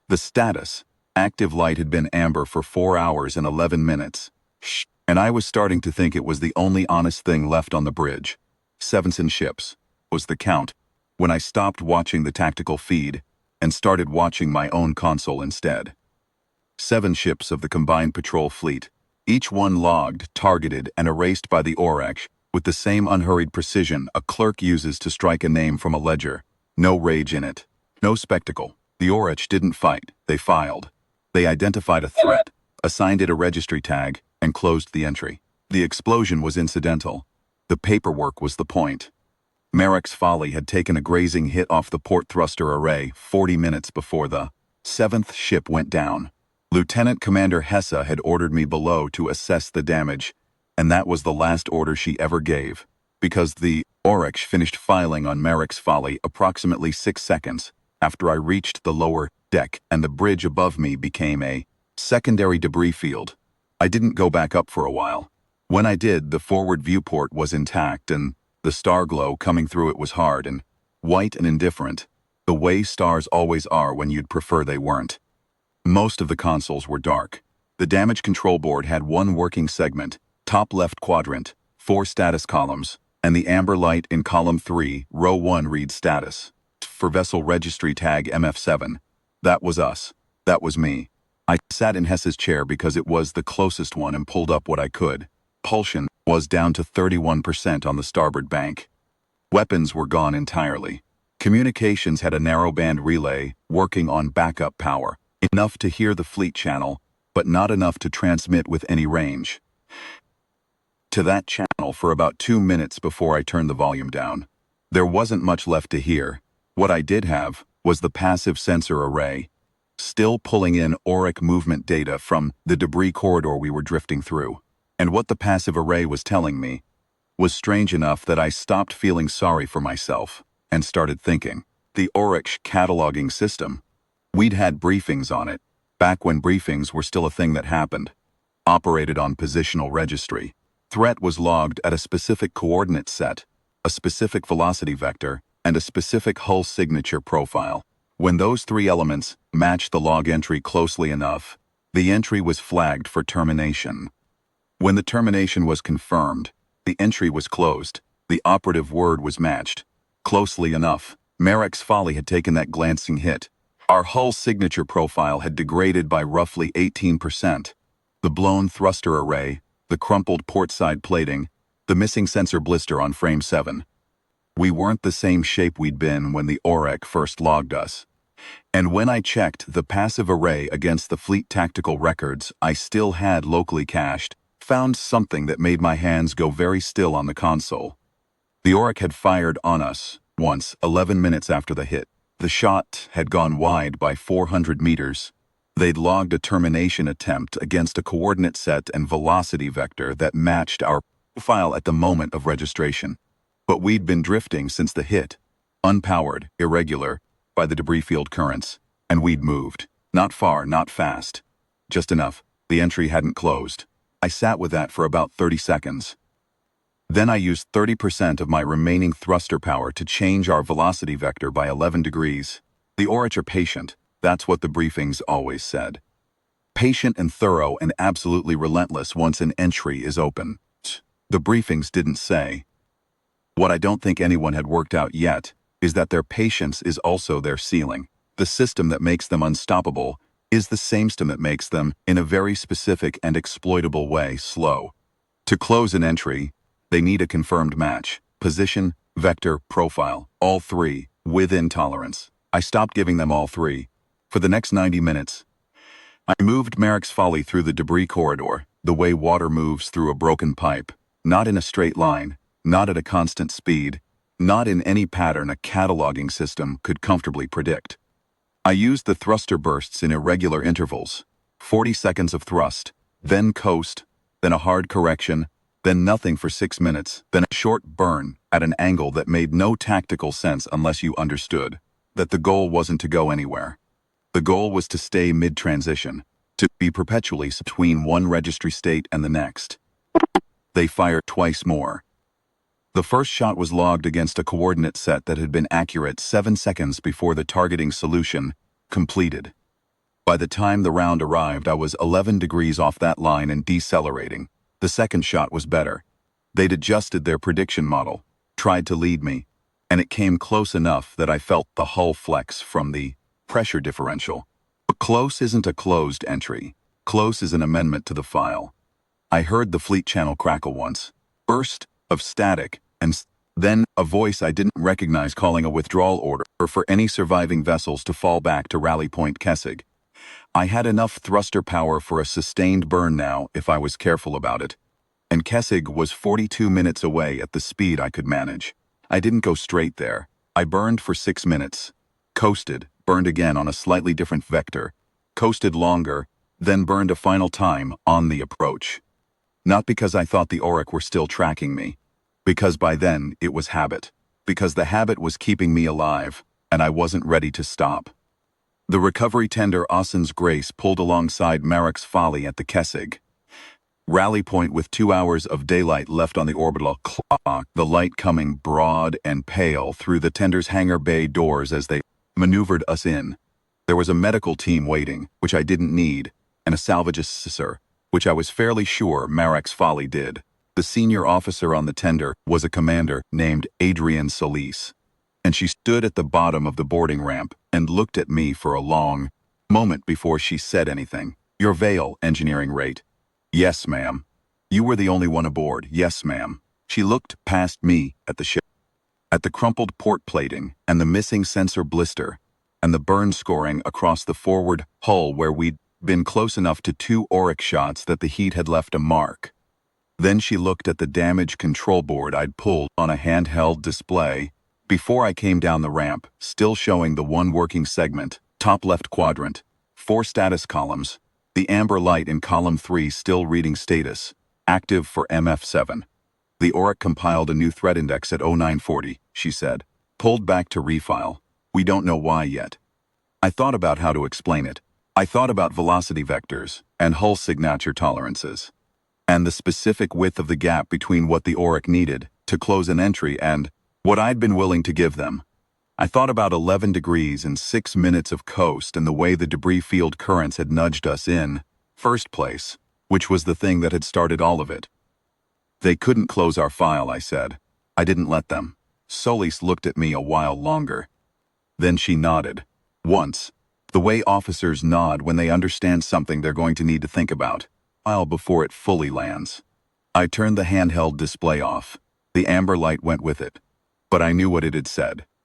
The status, active light, had been amber for 4 hours and 11 minutes. And I was starting to think it was the only honest thing left on the bridge. 7 ships was the count when I stopped watching the tactical feed and started watching my own console instead. 7 ships of the combined patrol fleet, each one logged, targeted, and erased by the Oryx with the same unhurried precision a clerk uses to strike a name from a ledger. No rage in it. No spectacle. The Oryx didn't fight, they filed. They identified a threat, assigned it a registry tag, and closed the entry. The explosion was incidental. The paperwork was the point. Merrick's Folly had taken a grazing hit off the port thruster array 40 minutes before the 7th ship went down. Lieutenant Commander Hesse had ordered me below to assess the damage, and that was the last order she ever gave, because the Oryx finished filing on Merrick's Folly approximately 6 seconds after I reached the lower deck and the bridge above me became a secondary debris field. I didn't go back up for a while. When I did, the forward viewport was intact and the star glow coming through it was hard and white and indifferent, the way stars always are when you'd prefer they weren't. Most of the consoles were dark. The damage control board had one working segment, top left quadrant, 4 status columns, and the amber light in column 3, row 1 reads status. For vessel registry tag MF7. That was us. That was me. I sat in Hesse's chair because it was the closest one and pulled up what I could. Propulsion was down to 31% on the starboard bank. Weapons were gone entirely. Communications had a narrowband relay working on backup power, enough to hear the fleet channel, but not enough to transmit with any range. To that channel for about 2 minutes before I turned the volume down. There wasn't much left to hear. What I did have was the passive sensor array, still pulling in auric movement data from the debris corridor we were drifting through. And what the passive array was telling me was strange enough that I stopped feeling sorry for myself and started thinking. The Oryx cataloging system. We'd had briefings on it, back when briefings were still a thing that happened. Operated on positional registry. Threat was logged at a specific coordinate set, a specific velocity vector, and a specific hull signature profile. When those 3 elements matched the log entry closely enough, the entry was flagged for termination. When the termination was confirmed, the entry was closed. The operative word was matched. Closely enough. Merrick's Folly had taken that glancing hit. Our hull signature profile had degraded by roughly 18%. The blown thruster array, the crumpled portside plating, the missing sensor blister on frame 7. We weren't the same shape we'd been when the Oryx first logged us. And when I checked the passive array against the fleet tactical records I still had locally cached, found something that made my hands go very still on the console. The Oryx had fired on us once 11 minutes after the hit. The shot had gone wide by 400 meters. They'd logged a termination attempt against a coordinate set and velocity vector that matched our profile at the moment of registration. But we'd been drifting since the hit, unpowered, irregular, by the debris field currents, and we'd moved. Not far, not fast. Just enough. The entry hadn't closed. I sat with that for about 30 seconds. Then I used 30% of my remaining thruster power to change our velocity vector by 11 degrees. The Oryx are patient. That's what the briefings always said. Patient and thorough and absolutely relentless once an entry is open. The briefings didn't say. What I don't think anyone had worked out yet is that their patience is also their ceiling. The system that makes them unstoppable is the same system that makes them, in a very specific and exploitable way, slow. To close an entry, they need a confirmed match. Position, vector, profile, all 3, within tolerance. I stopped giving them all 3. For the next 90 minutes, I moved Merrick's Folly through the debris corridor, the way water moves through a broken pipe, not in a straight line, not at a constant speed, not in any pattern a cataloging system could comfortably predict. I used the thruster bursts in irregular intervals, 40 seconds of thrust, then coast, then a hard correction, then nothing for 6 minutes, then a short burn at an angle that made no tactical sense unless you understood that the goal wasn't to go anywhere. The goal was to stay mid-transition, to be perpetually between one registry state and the next. They fired twice more. The first shot was logged against a coordinate set that had been accurate 7 seconds before the targeting solution completed. By the time the round arrived, I was 11 degrees off that line and decelerating. The second shot was better. They'd adjusted their prediction model, tried to lead me, and it came close enough that I felt the hull flex from the pressure differential. But close isn't a closed entry. Close is an amendment to the file. I heard the fleet channel crackle once. Burst of static, and then a voice I didn't recognize calling a withdrawal order for any surviving vessels to fall back to Rally Point Kessig. I had enough thruster power for a sustained burn now if I was careful about it. And Kessig was 42 minutes away at the speed I could manage. I didn't go straight there. I burned for 6 minutes. Coasted, burned again on a slightly different vector. Coasted longer, then burned a final time on the approach. Not because I thought the Auric were still tracking me. Because by then it was habit. Because the habit was keeping me alive, and I wasn't ready to stop. The recovery tender Ossian's Grace pulled alongside Marrick's Folly at the Kessig. Rally point with 2 hours of daylight left on the orbital clock, the light coming broad and pale through the tender's hangar bay doors as they maneuvered us in. There was a medical team waiting, which I didn't need, and a salvage assessor, which I was fairly sure Marrick's Folly did. The senior officer on the tender was a commander named Adrian Solis, and she stood at the bottom of the boarding ramp and looked at me for a long moment before she said anything. "Your Vale engineering rate." "Yes, ma'am." "You were the only one aboard." "Yes, ma'am." She looked past me at the ship, at the crumpled port plating and the missing sensor blister, and the burn scoring across the forward hull where we'd been close enough to 2 Auric shots that the heat had left a mark. Then she looked at the damaged control board I'd pulled on a handheld display before I came down the ramp, still showing the one working segment, top left quadrant, 4 status columns, the amber light in column 3 still reading status, active for MF7. The Auric compiled a new threat index at 0940, she said, pulled back to refile. We don't know why yet. I thought about how to explain it. I thought about velocity vectors and hull signature tolerances, and the specific width of the gap between what the Auric needed to close an entry and what I'd been willing to give them. I thought about 11 degrees and 6 minutes of coast and the way the debris field currents had nudged us in first place, which was the thing that had started all of it. They couldn't close our file, I said. I didn't let them. Solis looked at me a while longer. Then she nodded. Once. The way officers nod when they understand something they're going to need to think about, while before it fully lands. I turned the handheld display off. The amber light went with it. But I knew what it had said.